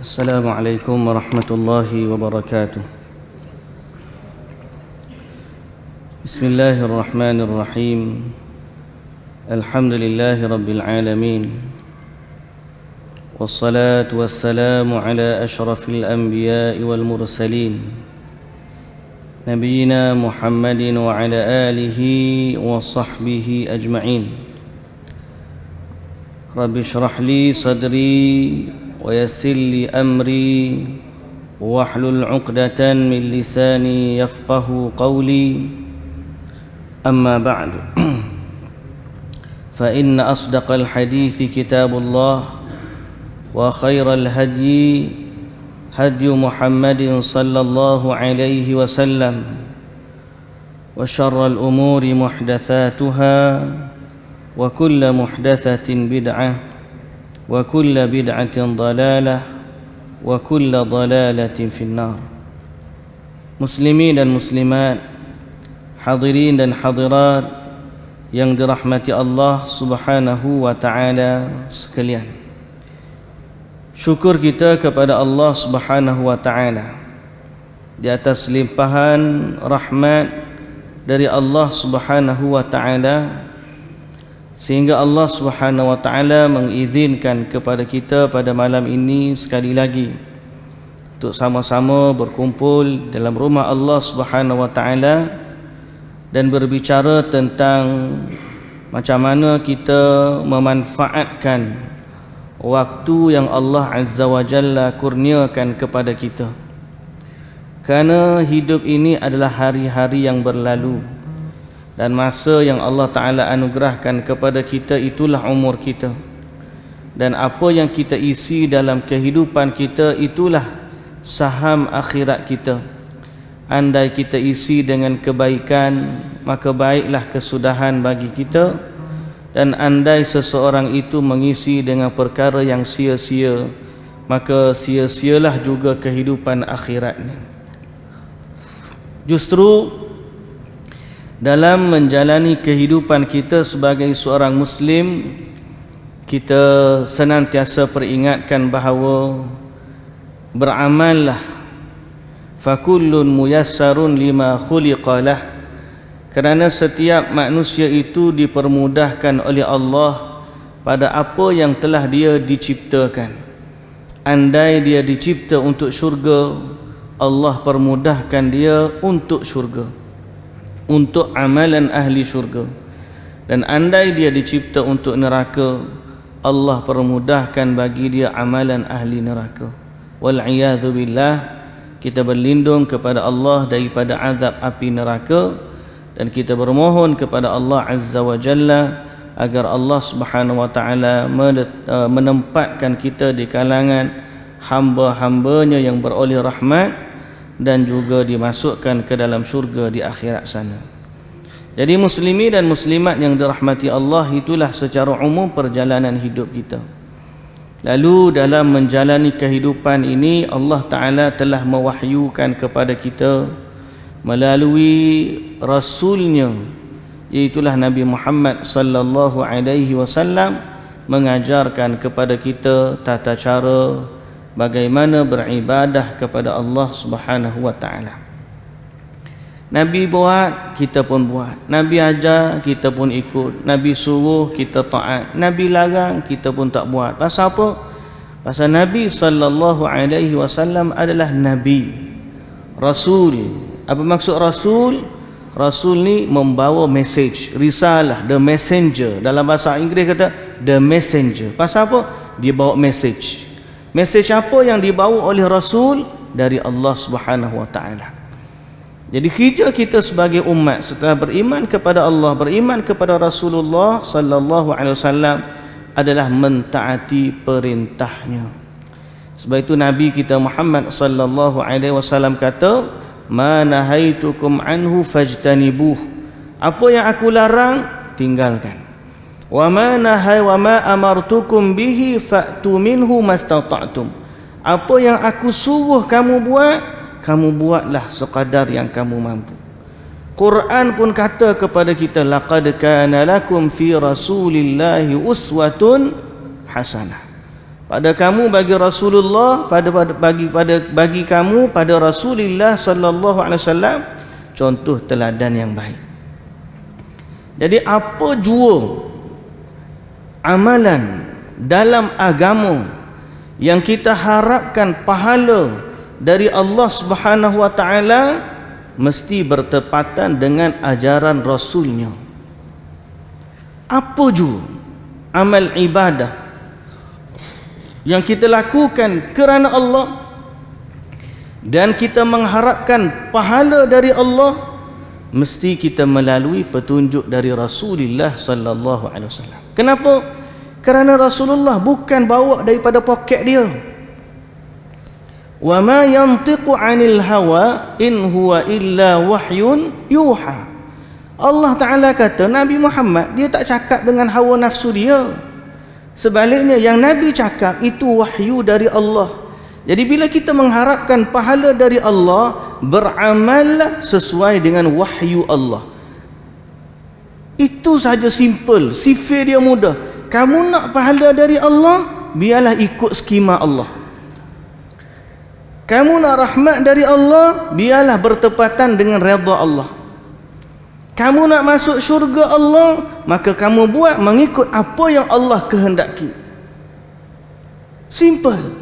السلام عليكم ورحمة الله وبركاته. بسم الله الرحمن الرحيم. الحمد لله رب العالمين، والصلاة والسلام على أشرف الأنبياء والمرسلين نبينا محمد وعلى آله وصحبه أجمعين. رب اشرح لي صدري ويسر لي أمري واحلل عقدة من لساني يفقه قولي. أما بعد، فإن أصدق الحديث كتاب الله، وخير الهدي هدي محمد صلى الله عليه وسلم، وشر الأمور محدثاتها، وكل محدثة بدعة، وكل بدعة ضلالة، وكل ضلالة في النار. Muslimin dan muslimat, hadirin dan hadirat yang dirahmati Allah Subhanahu wa taala sekalian. Syukur kita kepada Allah Subhanahu wa taala di atas limpahan rahmat dari Allah Subhanahu wa taala, sehingga Allah Subhanahu wa taala mengizinkan kepada kita pada malam ini sekali lagi untuk sama-sama berkumpul dalam rumah Allah Subhanahu wa taala dan berbicara tentang macam mana kita memanfaatkan waktu yang Allah Azza wa Jalla kurniakan kepada kita. Kerana hidup ini adalah hari-hari yang berlalu, dan masa yang Allah Ta'ala anugerahkan kepada kita itulah umur kita. Dan apa yang kita isi dalam kehidupan kita itulah saham akhirat kita. Andai kita isi dengan kebaikan, maka baiklah kesudahan bagi kita. Dan andai seseorang itu mengisi dengan perkara yang sia-sia, maka sia-sialah juga kehidupan akhiratnya. Justru dalam menjalani kehidupan kita sebagai seorang Muslim, kita senantiasa peringatkan bahawa beramallah, fakullun muyassarun lima khuliqalah, kerana setiap manusia itu dipermudahkan oleh Allah pada apa yang telah dia diciptakan. Andai dia dicipta untuk syurga, Allah permudahkan dia untuk syurga, untuk amalan ahli syurga. Dan andai dia dicipta untuk neraka, Allah permudahkan bagi dia amalan ahli neraka. Wal'iyadhu billah, kita berlindung kepada Allah daripada azab api neraka, dan kita bermohon kepada Allah Azza wa Jalla agar Allah Subhanahu wa taala menempatkan kita di kalangan hamba-hambanya yang beroleh rahmat dan juga dimasukkan ke dalam syurga di akhirat sana. Jadi muslimi dan muslimat yang dirahmati Allah, itulah secara umum perjalanan hidup kita. Lalu dalam menjalani kehidupan ini, Allah Ta'ala telah mewahyukan kepada kita melalui Rasulnya, iaitulah Nabi Muhammad sallallahu alaihi wasallam, mengajarkan kepada kita tata cara bagaimana beribadah kepada Allah Subhanahu wa taala. Nabi buat, kita pun buat. Nabi ajar, kita pun ikut. Nabi suruh, kita taat. Nabi larang, kita pun tak buat. Pasal apa? Pasal Nabi sallallahu alaihi wasallam adalah nabi, rasul. Apa maksud rasul? Rasul ni membawa message, risalah, the messenger. Dalam bahasa Inggeris kata the messenger. Pasal apa? Dia bawa message. Mesej apa yang dibawa oleh Rasul? Dari Allah Subhanahu wa taala. Jadi kerja kita sebagai umat setelah beriman kepada Allah, beriman kepada Rasulullah sallallahu alaihi wasallam adalah mentaati perintahnya. Sebab itu Nabi kita Muhammad sallallahu alaihi wasallam kata, "Ma nahaitukum anhu fajtanibuh." Apa yang aku larang, tinggalkan. Wa ma amartukum bihi fa'tu minhu mastata'tum. Apa yang aku suruh kamu buat, kamu buatlah sekadar yang kamu mampu. Quran pun kata kepada kita, laqad kana lakum fi rasulillahi uswatun hasanah. pada kamu bagi Rasulullah, bagi kamu pada Rasulullah sallallahu alaihi wasallam contoh teladan yang baik. Jadi apa jua amalan dalam agama yang kita harapkan pahala dari Allah Subhanahu wa taala mesti bertepatan dengan ajaran Rasulnya. Apa jua amal ibadah yang kita lakukan kerana Allah dan kita mengharapkan pahala dari Allah, mesti kita melalui petunjuk dari Rasulullah sallallahu alaihi wasallam. Kenapa? Kerana Rasulullah bukan bawa daripada poket dia. Wa ma yantiqu 'anil hawa in huwa illa wahyun yuha. Allah Taala kata Nabi Muhammad dia tak cakap dengan hawa nafsu dia. Sebaliknya yang Nabi cakap itu wahyu dari Allah. Jadi bila kita mengharapkan pahala dari Allah, beramal sesuai dengan wahyu Allah. Itu saja simple, sifir dia mudah. Kamu nak pahala dari Allah, biarlah ikut skema Allah. Kamu nak rahmat dari Allah, biarlah bertepatan dengan redha Allah. Kamu nak masuk syurga Allah, maka kamu buat mengikut apa yang Allah kehendaki. Simple.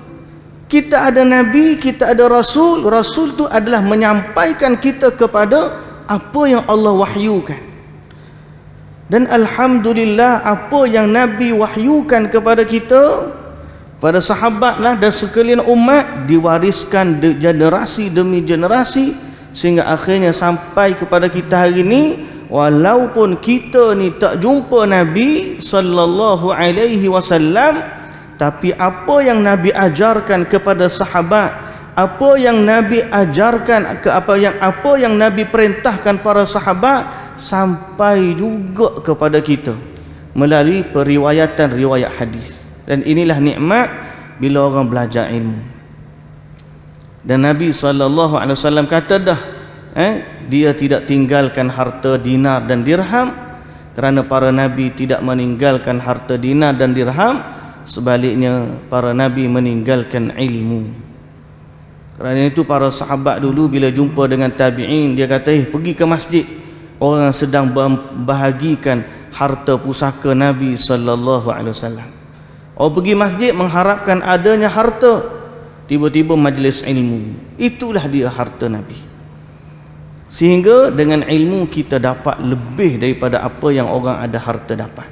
Kita ada Nabi, kita ada Rasul. Rasul tu adalah menyampaikan kita kepada apa yang Allah wahyukan. Dan Alhamdulillah apa yang Nabi wahyukan kepada kita, pada sahabatlah dan sekalian umat, diwariskan generasi demi generasi, sehingga akhirnya sampai kepada kita hari ini. Walaupun kita ni tak jumpa Nabi sallallahu alaihi wasallam, tapi apa yang Nabi ajarkan kepada sahabat, apa yang Nabi ajarkan apa yang Nabi perintahkan para sahabat, sampai juga kepada kita melalui periwayatan riwayat hadis. Dan inilah nikmat bila orang belajar ilmu. Dan Nabi SAW kata dah, dia tidak tinggalkan harta dinar dan dirham, kerana para Nabi tidak meninggalkan harta dinar dan dirham. Sebaliknya para Nabi meninggalkan ilmu. Kerana itu para sahabat dulu bila jumpa dengan tabi'in, dia kata, pergi ke masjid, orang sedang membahagikan harta pusaka Nabi sallallahu alaihi wasallam. Pergi masjid mengharapkan adanya harta, tiba-tiba majlis ilmu. Itulah dia harta Nabi. Sehingga dengan ilmu kita dapat lebih daripada apa yang orang ada harta dapat.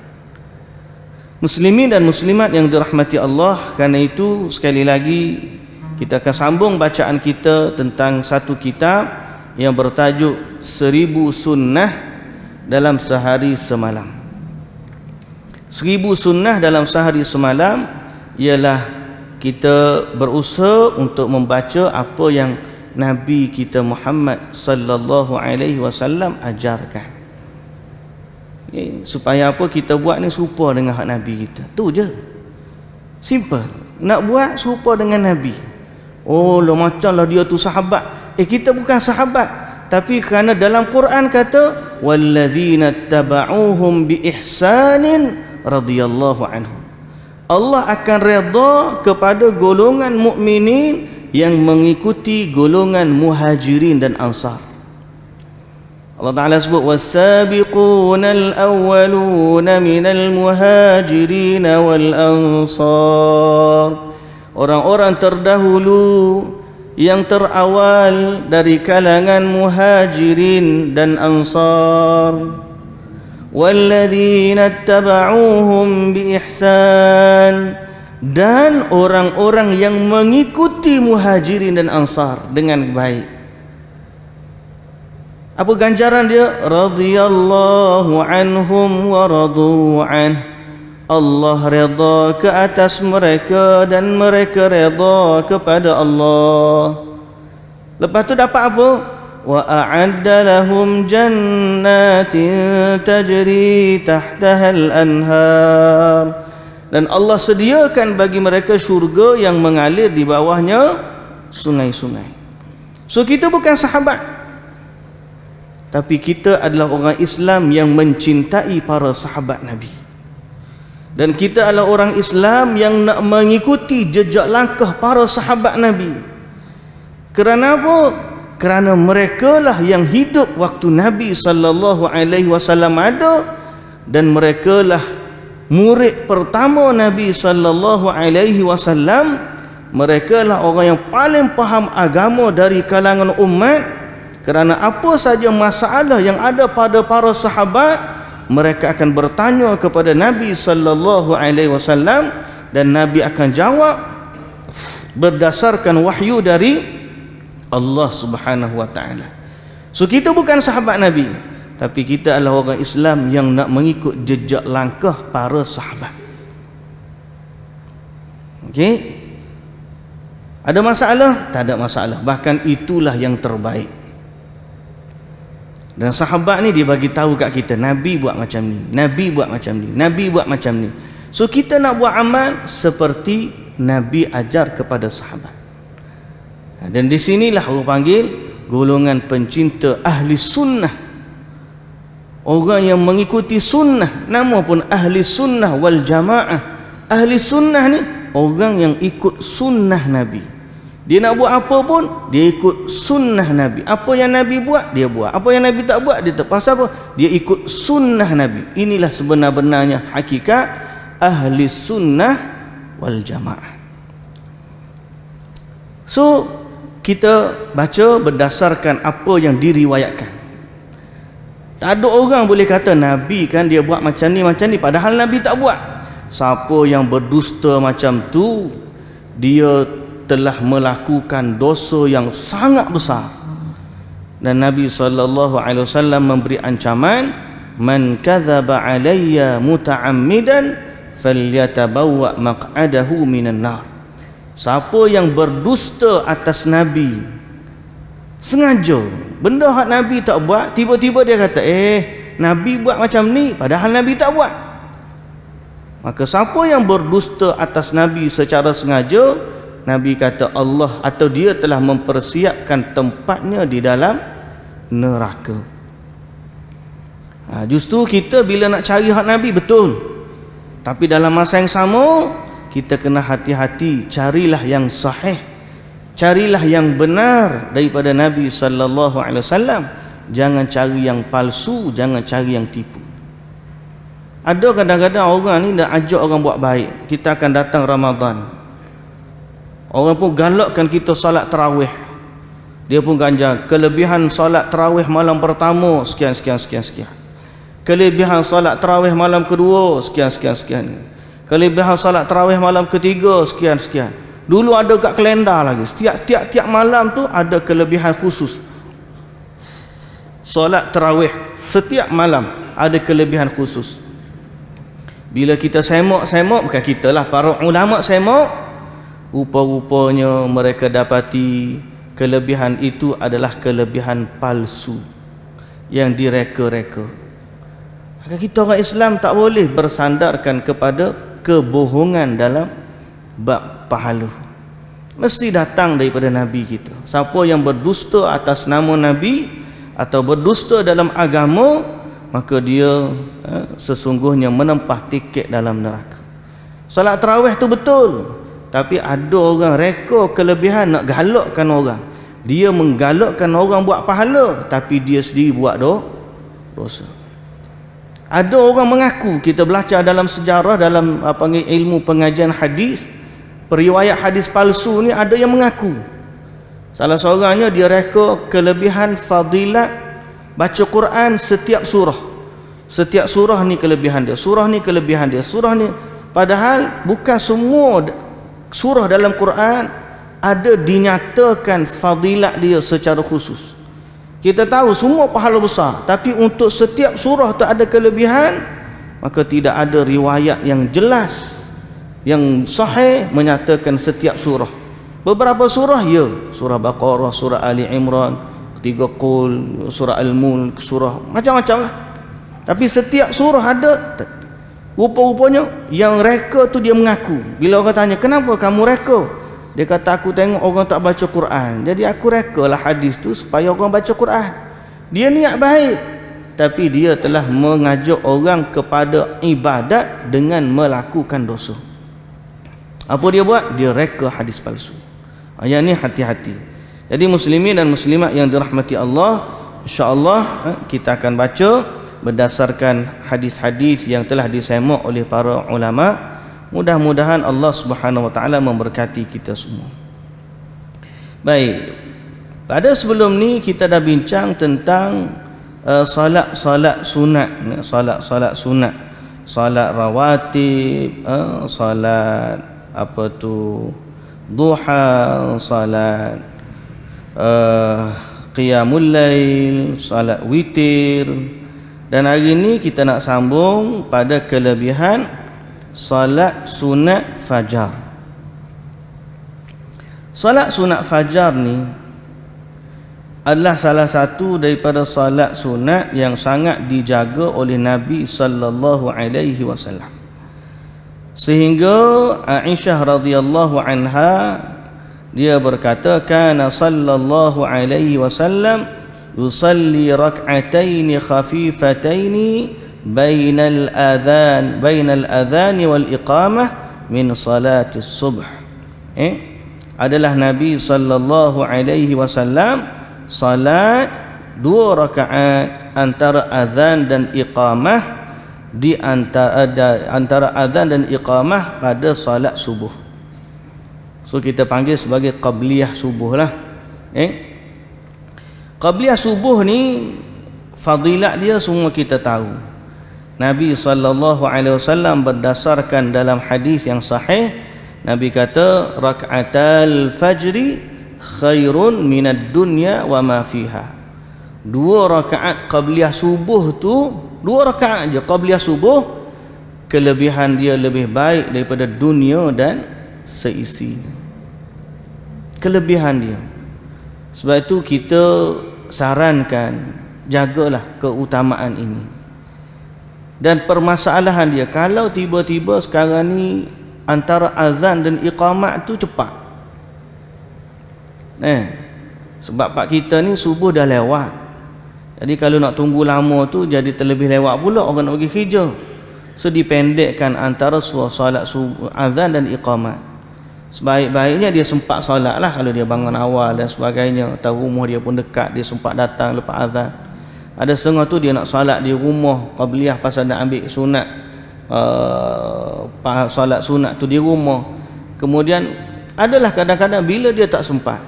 Muslimin dan muslimat yang dirahmati Allah, kerana itu sekali lagi kita akan sambung bacaan kita tentang satu kitab yang bertajuk 1000 sunnah dalam sehari semalam. 1000 sunnah dalam sehari semalam ialah kita berusaha untuk membaca apa yang Nabi kita Muhammad sallallahu alaihi wasallam ajarkan. Supaya apa kita buat ni serupa dengan hak Nabi kita. Tu je. Simple. Nak buat serupa dengan Nabi. Oh, lah macamlah dia tu sahabat. Kita bukan sahabat, tapi kerana dalam Quran kata wallazina tabauhum biihsanin radhiyallahu anhum. Allah akan redha kepada golongan mukminin yang mengikuti golongan muhajirin dan ansar. Allah Ta'ala sebut was-sabiqunal awwaluna minal muhajirin wal ansar. Orang-orang terdahulu yang terawal dari kalangan muhajirin dan ansar. Walladzina tabauhum biihsan, dan orang-orang yang mengikuti muhajirin dan ansar dengan baik. Apa ganjaran dia? Radhiyallahu anhum wa radu an. Allah redha ke atas mereka dan mereka redha kepada Allah. Lepas tu dapat apa? Wa a'adda lahum jannatin tajri tahtaha al-anhar. Dan Allah sediakan bagi mereka syurga yang mengalir di bawahnya sungai-sungai. So kita bukan sahabat, tapi kita adalah orang Islam yang mencintai para sahabat Nabi. Dan kita adalah orang Islam yang nak mengikuti jejak langkah para sahabat Nabi. Kerana apa? Kerana mereka lah yang hidup waktu Nabi sallallahu alaihi wasallam ada, dan mereka lah murid pertama Nabi sallallahu alaihi wasallam. Mereka lah orang yang paling faham agama dari kalangan umat. Kerana apa saja masalah yang ada pada para sahabat, mereka akan bertanya kepada Nabi sallallahu alaihi wasallam, dan Nabi akan jawab berdasarkan wahyu dari Allah Subhanahu wa taala. So kita bukan sahabat Nabi, tapi kita adalah orang Islam yang nak mengikut jejak langkah para sahabat. Okey? Ada masalah? Tak ada masalah. Bahkan itulah yang terbaik. Dan sahabat ni dia bagi tahu kat kita, Nabi buat macam ni, Nabi buat macam ni, Nabi buat macam ni. So kita nak buat amal seperti Nabi ajar kepada sahabat. Dan di sinilah orang panggil golongan pencinta ahli sunnah. Orang yang mengikuti sunnah, nama pun ahli sunnah wal jamaah. Ahli sunnah ni orang yang ikut sunnah Nabi. Dia nak buat apa pun, dia ikut sunnah Nabi. Apa yang Nabi buat, dia buat. Apa yang Nabi tak buat, dia tak. Pasal apa? Dia ikut sunnah Nabi. Inilah sebenar-benarnya hakikat ahli sunnah wal jamaah. So, kita baca berdasarkan apa yang diriwayatkan. Tak ada orang boleh kata Nabi kan dia buat macam ni, padahal Nabi tak buat. Siapa yang berdusta macam tu, dia telah melakukan dosa yang sangat besar. Dan Nabi SAW memberi ancaman, man kadzaba alayya muta'ammidan falyatabawwa maq'adahu minan nar. Siapa yang berdusta atas Nabi sengaja, benda hak Nabi tak buat, tiba-tiba dia kata Nabi buat macam ni padahal Nabi tak buat, maka siapa yang berdusta atas Nabi secara sengaja, Nabi kata Allah atau dia telah mempersiapkan tempatnya di dalam neraka. Justru kita bila nak cari hak Nabi betul, tapi dalam masa yang sama kita kena hati-hati, carilah yang sahih, carilah yang benar daripada Nabi sallallahu alaihi wasallam. Jangan cari yang palsu, jangan cari yang tipu. Ada kadang-kadang orang ni nak ajak orang buat baik. Kita akan datang Ramadan, orang pun galakkan kita salat tarawih. Dia pun ganjar kelebihan salat tarawih malam pertama sekian. Kelebihan salat tarawih malam kedua sekian. Kelebihan salat tarawih malam ketiga sekian. Dulu ada kat kalender lagi. Tiap malam tu ada kelebihan khusus. Salat tarawih setiap malam ada kelebihan khusus. Bila kita semak, bukan kita lah, para ulama semak, rupa-rupanya mereka dapati kelebihan itu adalah kelebihan palsu yang direka-reka. Maka kita orang Islam tak boleh bersandarkan kepada kebohongan dalam bab pahala. Mesti datang daripada Nabi kita. Siapa yang berdusta atas nama Nabi atau berdusta dalam agama, maka dia sesungguhnya menempah tiket dalam neraka. Salat tarawih tu betul, tapi ada orang reka kelebihan nak galakkan orang. Dia menggalakkan orang buat pahala, tapi dia sendiri buat dosa. Ada orang mengaku, kita belajar dalam sejarah, dalam ilmu pengajian hadis, periwayat hadis palsu ni ada yang mengaku. Salah seorangnya dia reka kelebihan fadilat baca Quran setiap surah. Setiap surah ni kelebihan dia, surah ni kelebihan dia, surah ni. Padahal bukan semua surah dalam Quran ada dinyatakan fadilat dia secara khusus. Kita tahu semua pahala besar, tapi untuk setiap surah tu ada kelebihan, maka tidak ada riwayat yang jelas, yang sahih menyatakan setiap surah. Beberapa surah ya, surah Baqarah, surah Ali Imran, 3 Qul, surah Al-Mulk, surah macam-macam lah. Tapi setiap surah ada. Rupa-rupanya yang reka tu dia mengaku. Bila orang tanya, kenapa kamu reka? Dia kata, aku tengok orang tak baca Quran, jadi aku reka lah hadis tu supaya orang baca Quran. Dia niat baik, tapi dia telah mengajak orang kepada ibadat dengan melakukan dosa. Apa dia buat? Dia reka hadis palsu. Yang ni hati-hati. Jadi muslimin dan muslimat yang dirahmati Allah, insya-Allah kita akan baca berdasarkan hadis-hadis yang telah disemak oleh para ulama. Mudah-mudahan Allah Subhanahu wa taala memberkati kita semua. Baik. Pada sebelum ni kita dah bincang tentang solat sunat, solat sunat, solat rawatib, solat apa tu duha, solat qiyamul lail, solat witir. Dan hari ni kita nak sambung pada kelebihan solat sunat fajar. Solat sunat fajar ni adalah salah satu daripada solat sunat yang sangat dijaga oleh Nabi sallallahu alaihi wasallam. Sehingga Aisyah radhiyallahu anha dia berkata, kana sallallahu alaihi wasallam yusalli rak'ataini khafifataini bainal adhan wal iqamah min salatis subh. Adalah Nabi sallallahu alaihi wasallam salat 2 rakaat antara azan dan iqamah, di antara azan dan iqamah pada salat subuh. So kita panggil sebagai qabliyah subuh lah. Qabliyah subuh ni fadilat dia semua kita tahu. Nabi sallallahu alaihi wasallam berdasarkan dalam hadis yang sahih, Nabi kata rak'atal fajri khairun minad dunya wa ma fiha. 2 rakaat qabliyah subuh tu, 2 rakaat je qabliyah subuh, kelebihan dia lebih baik daripada dunia dan seisinya. Kelebihan dia. Sebab itu kita sarankan jagalah keutamaan ini. Dan permasalahan dia, kalau tiba-tiba sekarang ni antara azan dan iqamat tu cepat, sebab pak kita ni subuh dah lewat. Jadi kalau nak tunggu lama tu jadi terlebih lewat pula, orang nak pergi kerja. So dipendekkan antara solat subuh, azan dan iqamat. Sebaik-baiknya dia sempat solat lah kalau dia bangun awal dan sebagainya, atau rumah dia pun dekat, dia sempat datang lepas azan. Ada setengah tu dia nak solat di rumah qabliyah pasal nak ambil sunat, solat sunat tu di rumah. Kemudian adalah kadang-kadang bila dia tak sempat,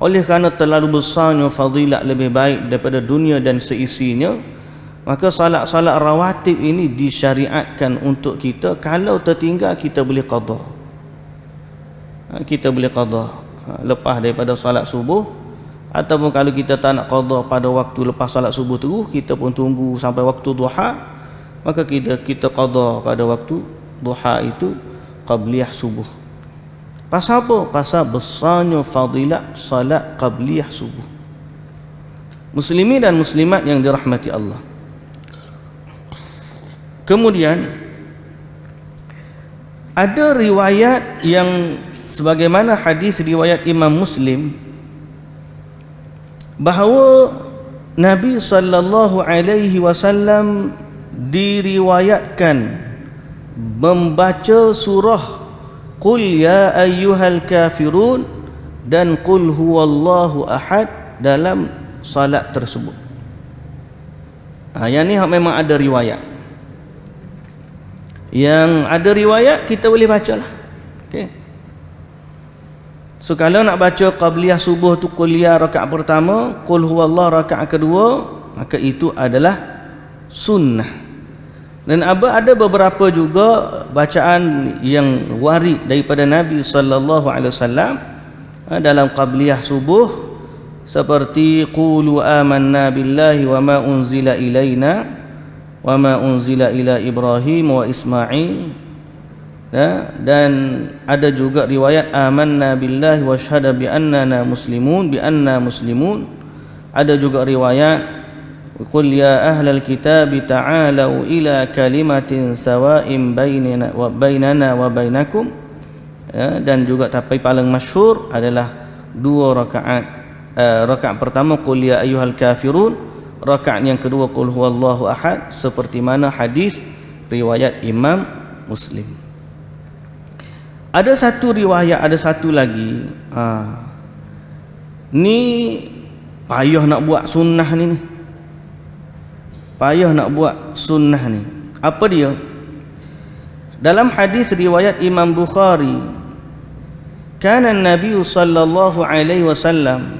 oleh kerana terlalu besarnya fadilat lebih baik daripada dunia dan seisinya, maka salat-salat rawatib ini disyariatkan untuk kita. Kalau tertinggal kita boleh qada. Kita boleh qada lepas daripada salat subuh, ataupun kalau kita tak nak qada pada waktu lepas salat subuh tu, kita pun tunggu sampai waktu duha, maka kita qada pada waktu duha itu qabliyah subuh. Pasal apa? Pasal besarnya fadilat salat qabliyah subuh. Muslimin dan muslimat yang dirahmati Allah. Kemudian ada riwayat yang sebagaimana hadis riwayat Imam Muslim, bahawa Nabi sallallahu alaihi wasallam diriwayatkan membaca surah Qul ya ayyuhal kafirun dan Qul huwallahu ahad dalam salat tersebut. Yang ni memang ada riwayat. Yang ada riwayat kita boleh bacalah. Okey. So kalau nak baca qabliyah subuh tu Qul ya rakaat pertama, Qul huwallahu rakaat kedua, maka itu adalah sunnah. Dan ada beberapa juga bacaan yang warid daripada Nabi sallallahu alaihi wasallam dalam qabliyah subuh, seperti qulu amanna billahi wa ma unzila ilaina wa ma unzila ila Ibrahim wa Ismail. Dan ada juga riwayat amanna billahi wa syahada bi annana muslimun, Ada juga riwayat Qul ya ahlal kitab ta'alu ila kalimatin sawa'in bainana wa bainakum. Dan juga tapi paling masyhur adalah 2 rakaat. Rakaat pertama Qul ya ayyuhal kafirun, rakaat yang kedua qul huwallahu ahad, seperti mana hadis riwayat Imam Muslim. Ada satu riwayat, ada satu lagi, ni payah nak buat sunnah ni. Payah nak buat sunnah ni. Apa dia? Dalam hadis riwayat Imam Bukhari, kana Nabi sallallahu alaihi wasallam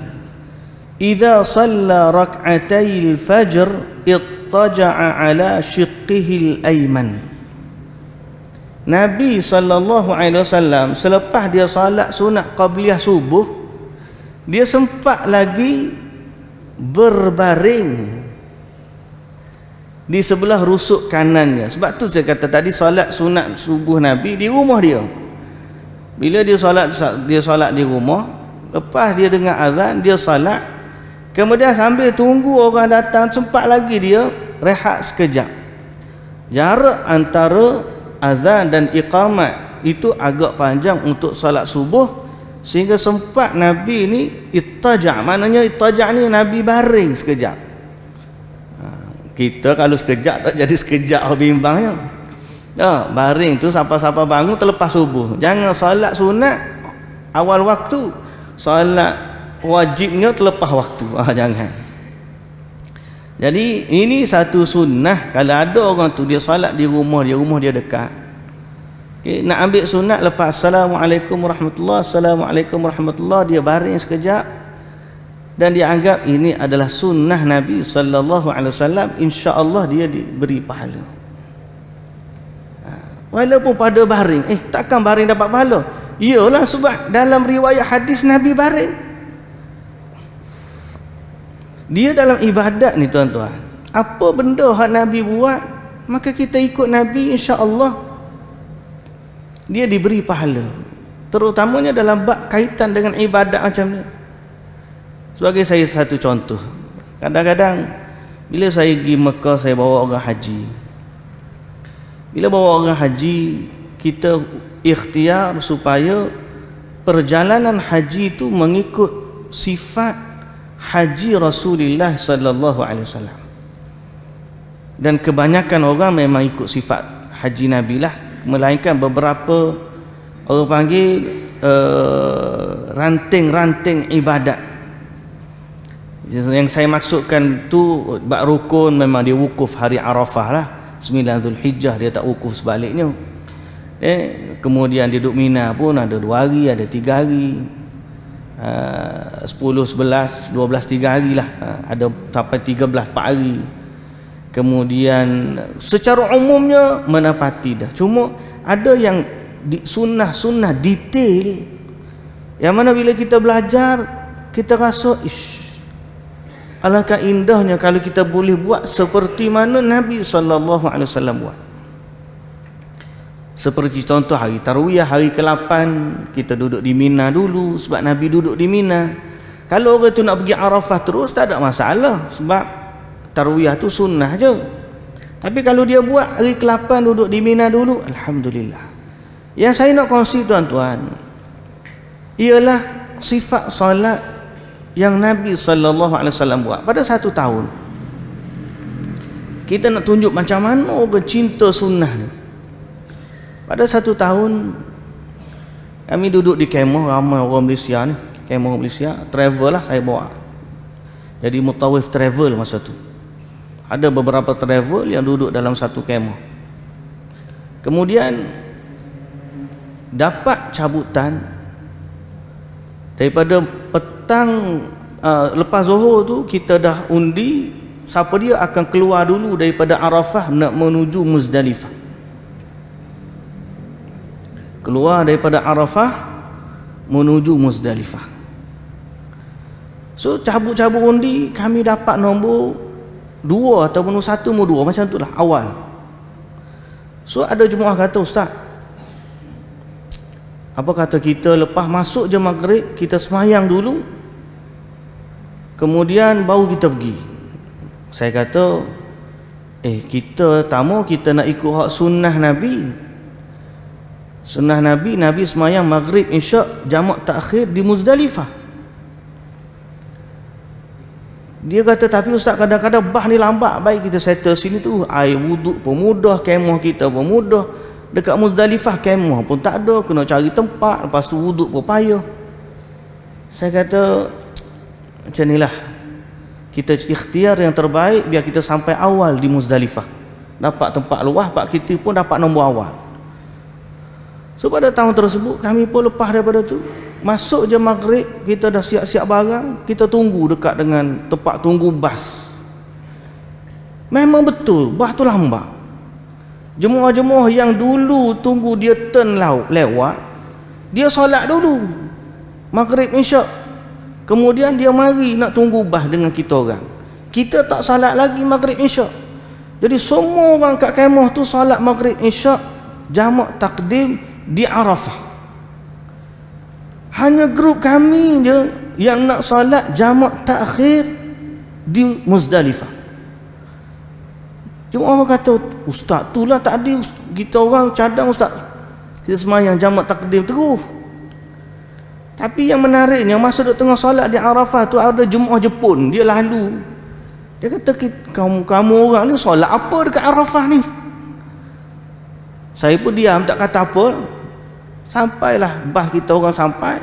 idza shalla rak'atay al-fajr ittaja'a ala shiqqihi al-ayman. Nabi sallallahu alaihi wasallam selepas dia salat sunat qabliyah subuh, dia sempat lagi berbaring di sebelah rusuk kanannya. Sebab tu saya kata tadi, solat sunat subuh Nabi di rumah dia. Bila dia solat di rumah, lepas dia dengar azan, dia solat, kemudian sambil tunggu orang datang, sempat lagi dia rehat sekejap. Jarak antara azan dan iqamat itu agak panjang untuk solat subuh, sehingga sempat Nabi ni ittaja'. Maknanya ittaja' ni Nabi baring sekejap. Kita kalau sekejap tak jadi sekejap bimbangnya. Baring tu siapa-siapa bangun terlepas subuh. Jangan solat sunat awal waktu, solat wajibnya terlepas waktu. Jangan. Jadi ini satu sunnah. Kalau ada orang tu dia solat di rumah dia dekat, nak ambil sunat lepas Assalamualaikum warahmatullahi, Assalamualaikum warahmatullahi, dia baring sekejap dan dia anggap ini adalah sunnah Nabi sallallahu alaihi wasallam, insya-Allah dia diberi pahala. Walaupun pada baring, takkan baring dapat pahala? Iyalah, sebab dalam riwayat hadis Nabi baring. Dia dalam ibadat ni tuan-tuan, apa benda hak Nabi buat, maka kita ikut Nabi, insya-Allah dia diberi pahala. Terutamanya dalam bab kaitan dengan ibadat macam ni. Sebagai saya satu contoh, kadang-kadang bila saya pergi Mekah, saya bawa orang haji. Bila bawa orang haji, kita ikhtiar supaya perjalanan haji itu mengikut sifat haji Rasulullah sallallahu alaihi wasallam. Dan kebanyakan orang memang ikut sifat haji Nabi lah, melainkan beberapa orang panggil ranting-ranting ibadat. Yang saya maksudkan tu bab rukun, memang dia wukuf hari Arafah lah, 9 Zulhijjah dia tak wukuf sebaliknya. Kemudian dia duduk Mina pun ada 2 hari, ada 3 hari, 10, 11, 12, 3 hari lah, ada sampai 13, 4 hari. Kemudian secara umumnya menepati dah. Cuma ada yang sunnah-sunnah detail yang mana bila kita belajar, kita rasa alangkah indahnya kalau kita boleh buat seperti mana Nabi sallallahu alaihi wasallam buat. Seperti contoh hari Tarwiyah, hari ke-8 kita duduk di Mina dulu, sebab Nabi duduk di Mina. Kalau orang tu nak pergi Arafah terus tak ada masalah, sebab Tarwiyah tu sunnah je. Tapi kalau dia buat hari ke-8 duduk di Mina dulu, alhamdulillah. Yang saya nak kongsi tuan-tuan ialah sifat solat yang Nabi sallallahu alaihi wasallam buat pada satu tahun. Kita nak tunjuk macam mana orang cinta sunnah ni. Pada satu tahun kami duduk di kemah, ramai orang Malaysia ni, kemah Malaysia, travel lah saya bawa. Jadi mutawif travel masa tu. Ada beberapa travel yang duduk dalam satu kemah. Kemudian dapat cabutan daripada petang, lepas Zuhur tu kita dah undi siapa dia akan keluar dulu daripada Arafah nak menuju Muzdalifah. Keluar daripada Arafah menuju Muzdalifah. So cabut-cabut undi, kami dapat nombor 2 ataupun 1 nombor 2 macam tu lah awal. So ada jemaah kata, Ustaz, apa kata kita lepas masuk je maghrib, kita semayang dulu, kemudian baru kita pergi. Saya kata, kita tamu, kita nak ikut hak sunnah Nabi. Sunnah Nabi, Nabi semayang maghrib isyak jamak takhir di Muzdalifah. Dia kata, tapi ustaz, kadang-kadang bah ni lambat, baik kita settle sini tu, air wuduk pun mudah, kemah kita pun mudah, dekat Muzdalifah kemah pun tak ada, kena cari tempat, lepas tu wuduk pun payah. Saya kata, macam inilah, kita ikhtiar yang terbaik biar kita sampai awal di Muzdalifah, dapat tempat luas, pak kita pun dapat nombor awal. So pada tahun tersebut kami pun lepas daripada tu, masuk je maghrib, kita dah siap-siap barang, kita tunggu dekat dengan tempat tunggu bas. Memang betul bas tu lambat. Jemaah-jemaah yang dulu tunggu dia turn lewat, dia solat dulu maghrib isyak, kemudian dia mari nak tunggu bas dengan kita orang. Kita tak solat lagi maghrib isyak. Jadi semua orang kat kemah tu solat maghrib isyak jamak takdim di Arafah. Hanya grup kami je yang nak solat jamak takhir di Muzdalifah. Cuma orang kata, ustaz tu lah tadi kita orang cadang ustaz, kita sembahyang jamak takdim terus. Tapi yang menariknya, masa duk tengah solat di Arafah tu ada jemaah Jepun, dia lalu. Dia kata, kamu orang ni solat apa dekat Arafah ni? Saya pun diam, tak kata apa. Sampailah bas kita orang sampai,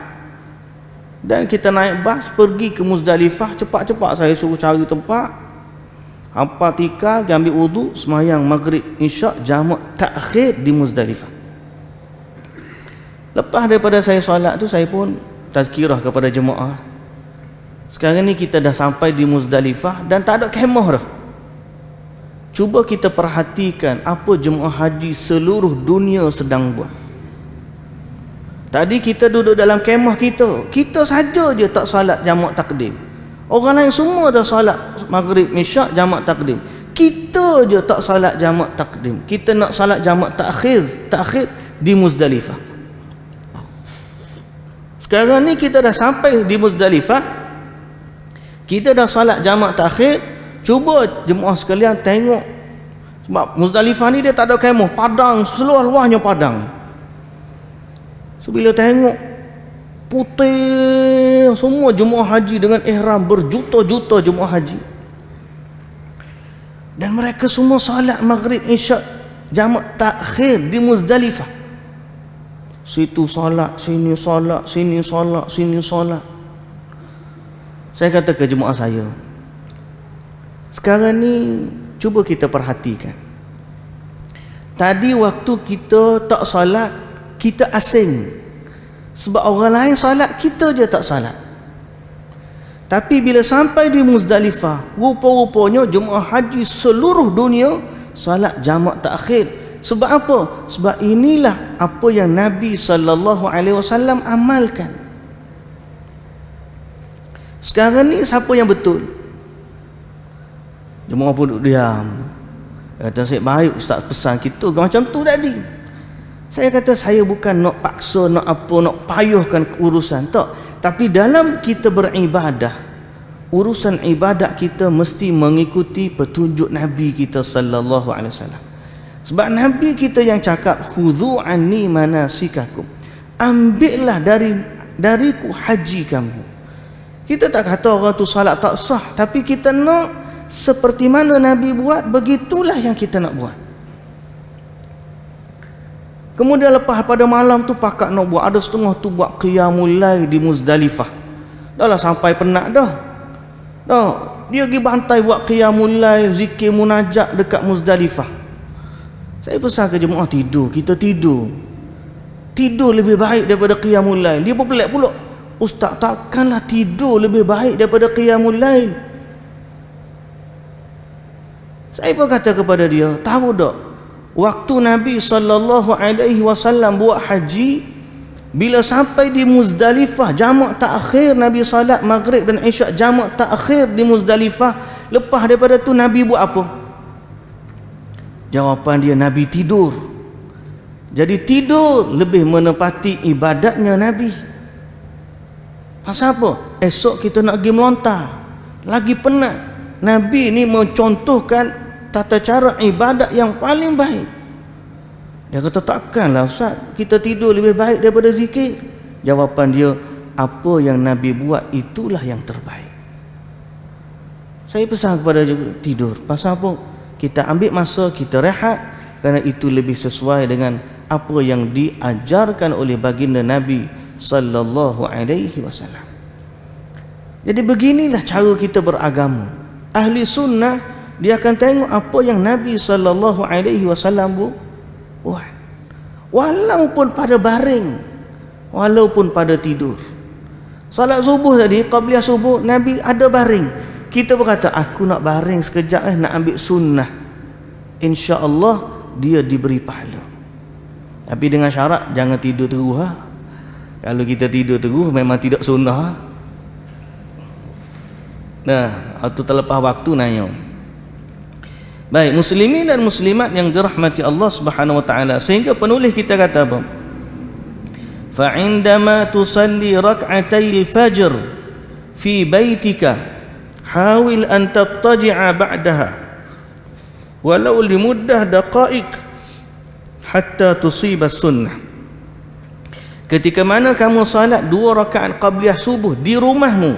dan kita naik bas pergi ke Muzdalifah. Cepat-cepat saya suruh cari tempat, hampa tikar, ambil wuduk, sembahyang maghrib isyak jamak takhir di Muzdalifah. Lepas daripada saya solat tu, saya pun tazkirah kepada jemaah, sekarang ni kita dah sampai di Muzdalifah dan tak ada kemah dah. Cuba kita perhatikan apa jemaah haji seluruh dunia sedang buat. Tadi kita duduk dalam kemah kita saja je tak salat jamak takdim. Orang lain semua dah salat maghrib isyak jamak takdim. Kita je tak salat jamak takdim. Kita nak salat jamak takhir di Muzdalifah. Sekarang ni kita dah sampai di Muzdalifah, kita dah salat jamak takhir. Cuba jemaah sekalian tengok, sebab Muzdalifah ni dia tak ada kemah, padang, seluas-luasnya padang. So bila tengok putih semua jemaah haji dengan ihram, berjuta-juta jemaah haji, dan mereka semua solat maghrib isyak jamak takhir di Muzdalifah. Situ solat, sini solat, sini solat, sini solat. Saya kata ke jemaah saya, sekarang ni cuba kita perhatikan, tadi waktu kita tak salat, kita asing, sebab orang lain salat, kita je tak salat. Tapi bila sampai di Muzdalifah, rupa-rupanya jemaah haji seluruh dunia salat jamak takhir. Sebab apa? Sebab inilah apa yang Nabi SAW amalkan. Sekarang ni siapa yang betul? Jemaah pun duduk diam. Kata, saya baik ustaz pesan kita macam tu tadi. Saya kata, saya bukan nak paksa, nak apa, nak payahkan urusan, tak. Tapi dalam kita beribadah, urusan ibadat kita mesti mengikuti petunjuk Nabi kita sallallahu alaihi wasallam. Sebab Nabi kita yang cakap, khudhu anni manasikakum, ambillah dariku haji kamu. Kita tak kata orang tu salat tak sah, tapi kita nak seperti mana Nabi buat, begitulah yang kita nak buat. Kemudian lepas pada malam tu pakak nak buat, ada setengah tu buat qiyamul lail di Muzdalifah. Dah lah sampai penat dah. Dia pergi bantai buat qiyamul lail, zikir munajat dekat Muzdalifah. Saya pesan ke jemaah, tidur, kita tidur. Tidur lebih baik daripada qiyamul lail. Dia pun pelik pula, ustaz takkanlah tidur lebih baik daripada qiyamul lail. Saya pun kata kepada dia, tahu tak, waktu Nabi SAW buat haji, bila sampai di Muzdalifah jamak takhir, Nabi salat maghrib dan isyak jamak takhir di Muzdalifah. Lepas daripada tu Nabi buat apa? Jawapan dia, Nabi tidur. Jadi tidur lebih menepati ibadatnya Nabi. Pasal apa? Esok kita nak pergi melontar, lagi penat. Nabi ni mencontohkan tata cara ibadat yang paling baik. Dia kata, takkanlah ustaz kita tidur lebih baik daripada zikir. Jawapan dia, apa yang Nabi buat itulah yang terbaik. Saya pesan kepada tidur. Pasal apa? Kita ambil masa, kita rehat, kerana itu lebih sesuai dengan apa yang diajarkan oleh baginda Nabi sallallahu alaihi wasallam. Jadi beginilah cara kita beragama. Ahli sunnah dia akan tengok apa yang Nabi sallallahu alaihi wasallam buat. Walaupun pada baring, walaupun pada tidur. Salat subuh tadi, qabliyah subuh, Nabi ada baring. Kita berkata, aku nak baring sekejap nak ambil sunnah. InsyaAllah dia diberi pahala. Tapi dengan syarat jangan tidur terus ha? Kalau kita tidur terus memang tidak sunnah. Nah, atau terlepas waktu nanya. Baik, muslimin dan muslimat yang dirahmati Allah Subhanahu wa taala, sehingga penulis kita kata apa? Fa indama tusalli rak'atay al-fajr fi baitika hawil an tattaji'a ba'daha walau limuddah daqa'iq hatta tusiba sunnah. Ketika mana kamu salat 2 rakaat qabliyah subuh di rumahmu,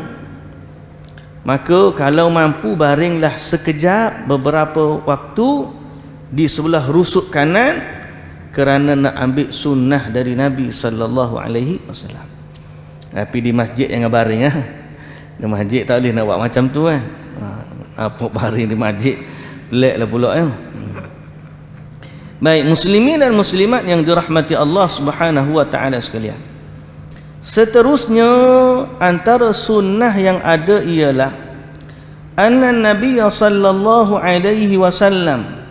maka kalau mampu baringlah sekejap beberapa waktu di sebelah rusuk kanan, kerana nak ambil sunnah dari Nabi sallallahu alaihi wasallam. Tapi di masjid jangan baring ah. Di masjid tak boleh nak buat macam tu kan. Apa baring di masjid peliklah pula ya. Baik, muslimin dan muslimat yang dirahmati Allah Subhanahu wa taala sekalian. Seterusnya antara sunnah yang ada ialah anna Nabi sallallahu alaihi wasallam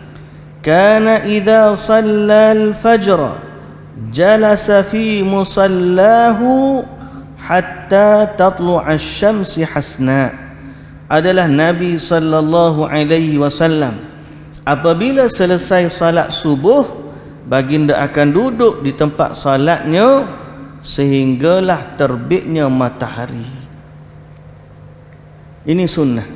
kana idza shalla al-fajr jalasa fi musallahu hatta tatlu'a asy-syamsi hasna. Adalah Nabi sallallahu alaihi wasallam apabila selesai salat subuh, baginda akan duduk di tempat salatnya sehinggalah terbitnya matahari. Ini sunnah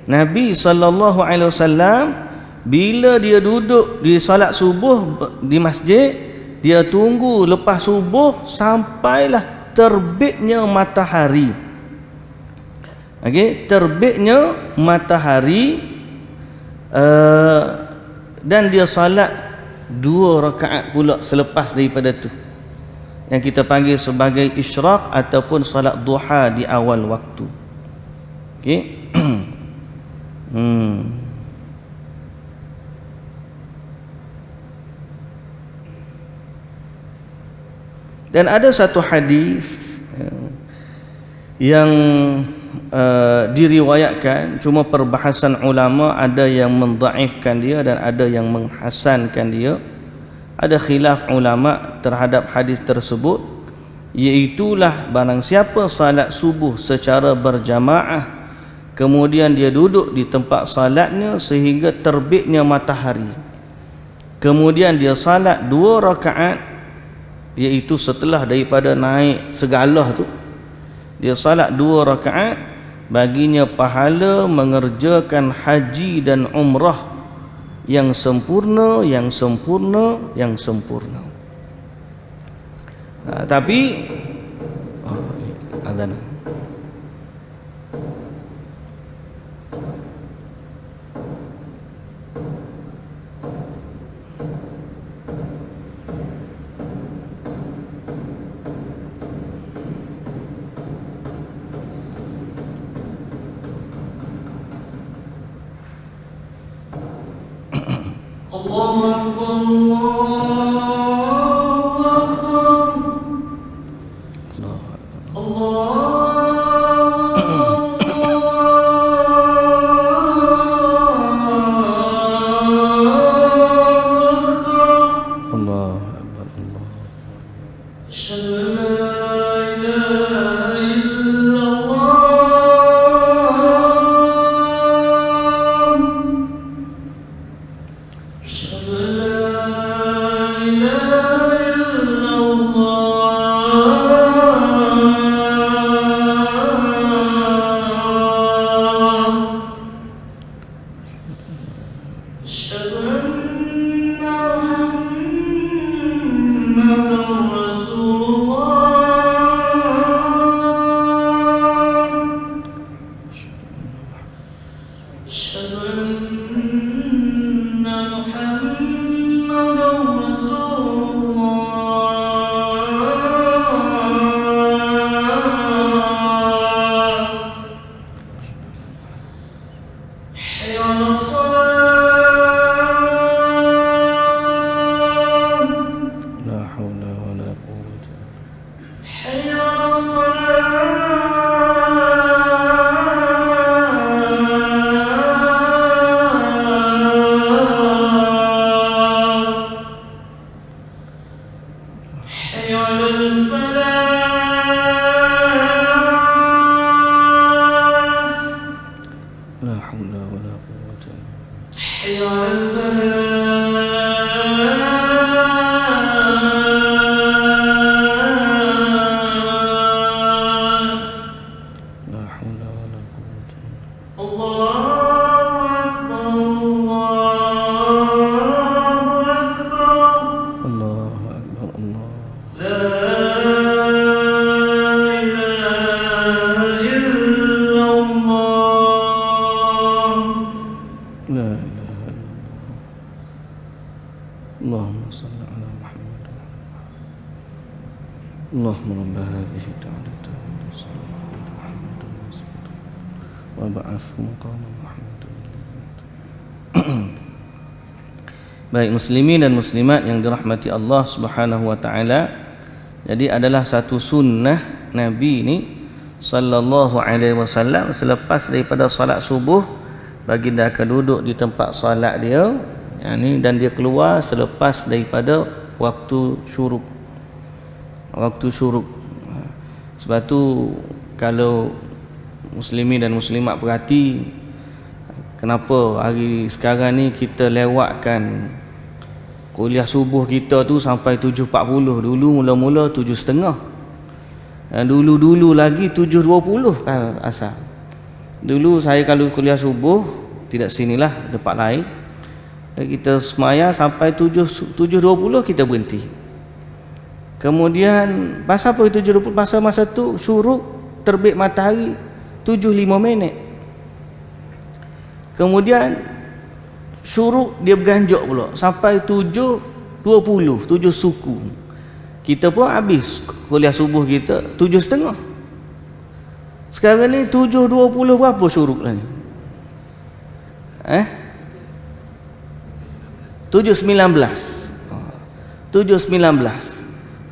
Nabi sallallahu alaihi wasallam. Bila dia duduk di salat subuh di masjid, dia tunggu lepas subuh sampailah terbitnya matahari. Okey, terbitnya matahari, dan dia salat 2 rakaat pula selepas daripada tu, yang kita panggil sebagai isyraq ataupun salat duha di awal waktu. Okey. Dan ada satu hadis yang diriwayatkan, cuma perbahasan ulama, ada yang mendhaifkan dia dan ada yang menghasankan dia. Ada khilaf ulama terhadap hadis tersebut, iaitulah barang siapa salat subuh secara berjamaah, kemudian dia duduk di tempat salatnya sehingga terbitnya matahari, kemudian dia salat 2 rakaat, iaitu setelah daripada naik segala tu, dia salat 2 rakaat, baginya pahala mengerjakan haji dan umrah yang sempurna, yang sempurna, yang sempurna. Tapi azan. Allahu Akbar, Allahu Akbar, Allahu أشهد أن لا Allahu Akbar, Allah. La ilaha illallah. Allahumma salli ala Muhammad. Allahumma rabb hadhihi da'wati wa ba'athu maqaman mahmudan. Baik muslimin dan muslimat yang dirahmati Allah Subhanahu wa taala. Jadi adalah satu sunnah Nabi ni sallallahu alaihi wasallam, selepas daripada solat subuh baginda akan duduk di tempat solat dia, dan dia keluar selepas daripada waktu syuruk. Waktu syuruk. Sebab tu kalau muslimin dan muslimat perhati, kenapa hari sekarang ni kita lewatkan kuliah subuh kita tu sampai 7.40. Dulu mula-mula 7.30. Dulu-dulu lagi 7.20 kan asal. Dulu saya kalau kuliah subuh tidak sinilah, tempat lain, kita semaya sampai 7.20 kita berhenti. Kemudian pasal apa 7.20? Pasal masa tu syuruk terbit matahari 7.05. Kemudian syuruk dia berganjak pula sampai 7.20, 7 suku. Kita pun habis kuliah subuh kita 7.30. Sekarang ni 7.20 berapa syuruk lah ni? 7.19. 7.19.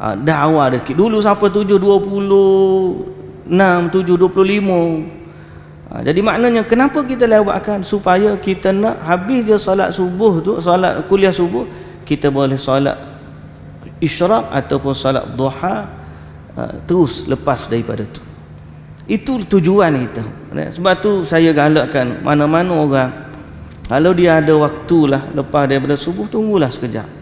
Dah awal dah. Dulu sampai 7.26, 7.25. Jadi maknanya kenapa kita lewatkan? Supaya kita nak habis dia solat subuh tu, solat kuliah subuh, kita boleh solat isyraq ataupun solat duha terus lepas daripada tu. Itu tujuan kita. Sebab tu saya galakkan mana-mana orang, kalau dia ada waktulah lepas daripada subuh, tunggulah sekejap.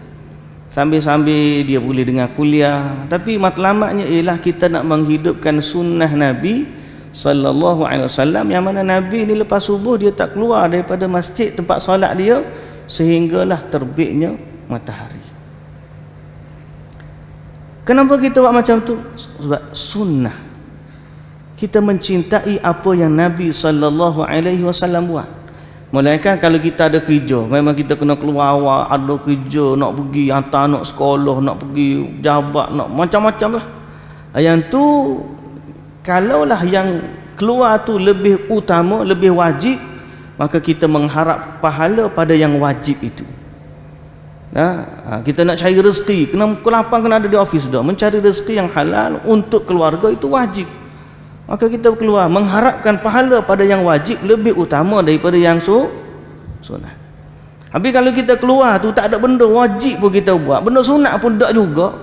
Sambil-sambil dia boleh dengar kuliah. Tapi matlamatnya ialah kita nak menghidupkan sunnah Nabi sallallahu alaihi wasallam, yang mana Nabi ni lepas subuh dia tak keluar daripada masjid tempat solat dia sehinggalah terbitnya matahari. Kenapa kita buat macam tu? Sebab sunnah. Kita mencintai apa yang Nabi sallallahu alaihi wasallam buat. Melainkan kalau kita ada kerja, memang kita kena keluar awal, ada kerja, nak pergi hantar anak sekolah, nak pergi jabat, nak macam-macam lah. Yang tu, kalaulah yang keluar tu lebih utama, lebih wajib, maka kita mengharap pahala pada yang wajib itu. Kita nak cari rezeki, kena pukul 8 kena ada di office dah. Mencari rezeki yang halal untuk keluarga itu wajib. Maka kita keluar mengharapkan pahala pada yang wajib lebih utama daripada yang sunat. Habis kalau kita keluar tu tak ada benda wajib pun kita buat, benda sunat pun tak juga,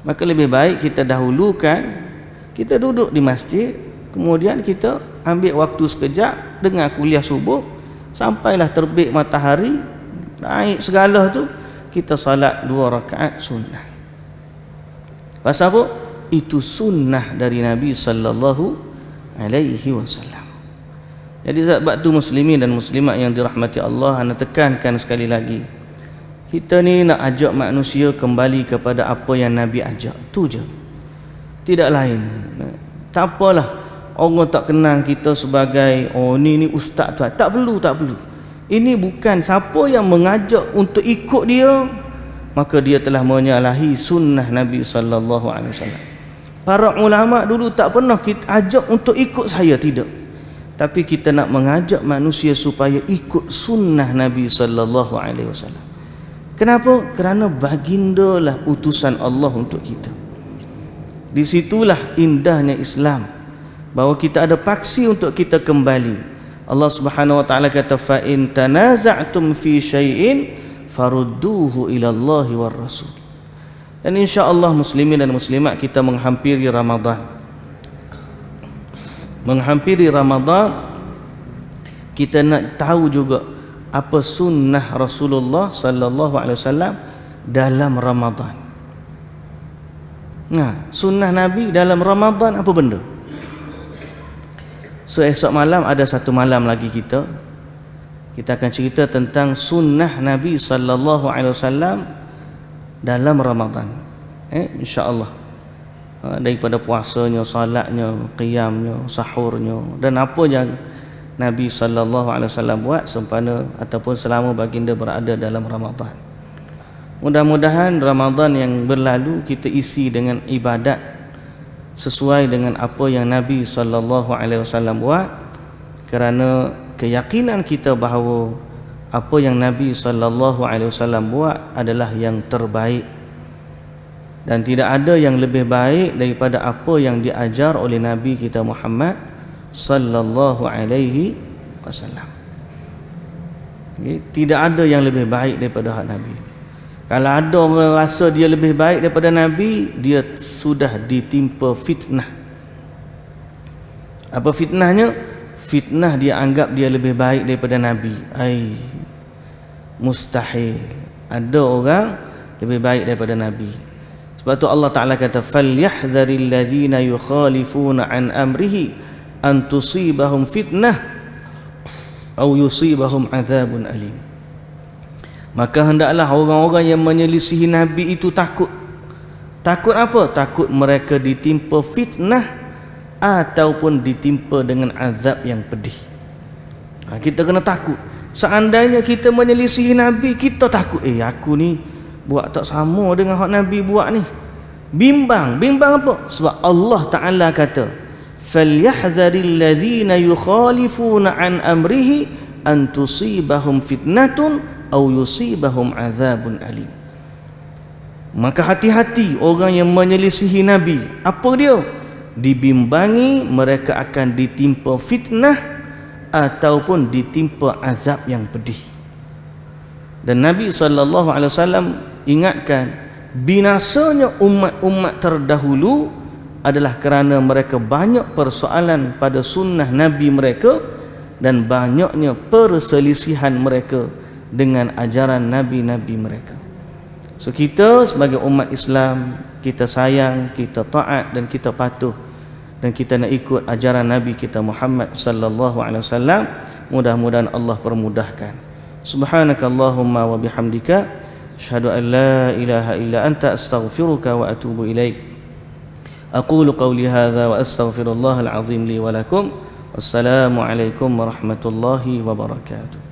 maka lebih baik kita dahulukan, kita duduk di masjid, kemudian kita ambil waktu sekejap dengar kuliah subuh sampailah terbit matahari, naik segala tu, kita salat 2 rakaat sunnah. Pasal apa? Itu sunnah dari Nabi sallallahu alaihi wasallam. Jadi sebab tu muslimin dan muslimat yang dirahmati Allah, ana tekankan sekali lagi, kita ni nak ajak manusia kembali kepada apa yang Nabi ajak, tu je, tidak lain. Tak apalah orang tak kenal kita sebagai ni ustaz tu, tak perlu. Ini bukan siapa yang mengajak untuk ikut dia, maka dia telah menyalahi sunnah Nabi sallallahu alaihi wasallam. Para ulama dulu tak pernah kita ajak untuk ikut saya, tidak. Tapi kita nak mengajak manusia supaya ikut sunnah Nabi sallallahu alaihi wasallam. Kenapa? Kerana baginda lah utusan Allah untuk kita. Di situlah indahnya Islam, bahawa kita ada paksi untuk kita kembali. Allah Subhanahu wa taala kata, fa in tanaza'tum fi syai'in farudduhu ila Allah war rasul. Dan insya-Allah muslimin dan muslimat, kita menghampiri Ramadan. Menghampiri Ramadan, kita nak tahu juga apa sunnah Rasulullah sallallahu alaihi wasallam dalam Ramadan. Sunnah Nabi dalam Ramadan apa benda? So esok malam ada satu malam lagi kita akan cerita tentang sunnah Nabi sallallahu alaihi wasallam dalam Ramadan. Insya-Allah. Daripada puasanya, salatnya, qiyamnya, sahurnya dan apa yang Nabi sallallahu alaihi wasallam buat sempena ataupun selama baginda berada dalam Ramadan. Mudah-mudahan Ramadan yang berlalu kita isi dengan ibadat sesuai dengan apa yang Nabi sallallahu alaihi wasallam buat, kerana keyakinan kita bahawa apa yang Nabi sallallahu alaihi wasallam buat adalah yang terbaik dan tidak ada yang lebih baik daripada apa yang diajar oleh Nabi kita Muhammad sallallahu alaihi wasallam. Tidak ada yang lebih baik daripada hak Nabi. Kalau ada orang rasa dia lebih baik daripada Nabi, dia sudah ditimpa fitnah. Apa fitnahnya? Fitnah dia anggap dia lebih baik daripada Nabi. Mustahil ada orang lebih baik daripada Nabi. Sebab tu Allah Ta'ala kata, فَلْيَحْذَرِ الَّذِينَ يُخَالِفُونَ عَنْ أَمْرِهِ أَنْ تُصِيبَهُمْ فِتْنَةٌ أَوْ يُصِيبَهُمْ عَذَابٌ أَلِيمٌ. Maka hendaklah orang-orang yang menyelisihi Nabi itu takut. Takut apa? Takut mereka ditimpa fitnah ataupun ditimpa dengan azab yang pedih. Kita kena takut. Seandainya kita menyelisihi Nabi, kita takut, aku ni buat tak sama dengan hak Nabi buat ni. Bimbang apa? Sebab Allah Ta'ala kata, "Falyahdharil ladzina yukhalifuna an amrihi an tusibahum fitnatun aw yusibahum azabun alim." Maka hati-hati orang yang menyelisihi Nabi. Apa dia? Dibimbangi mereka akan ditimpa fitnah ataupun ditimpa azab yang pedih. Dan Nabi sallallahu alaihi wasallam ingatkan, binasanya umat-umat terdahulu adalah kerana mereka banyak persoalan pada sunnah Nabi mereka dan banyaknya perselisihan mereka dengan ajaran Nabi-Nabi mereka. So kita sebagai umat Islam, kita sayang, kita taat dan kita patuh dan kita nak ikut ajaran Nabi kita Muhammad sallallahu alaihi wasallam. Mudah-mudahan Allah permudahkan. Subhanakallahumma wa bihamdika asyhadu an la ilaha illa anta astaghfiruka wa atubu ilaik. Aqulu qawli hadza wa astaghfirullahal azim li wa lakum. Wassalamu alaikum warahmatullahi wabarakatuh.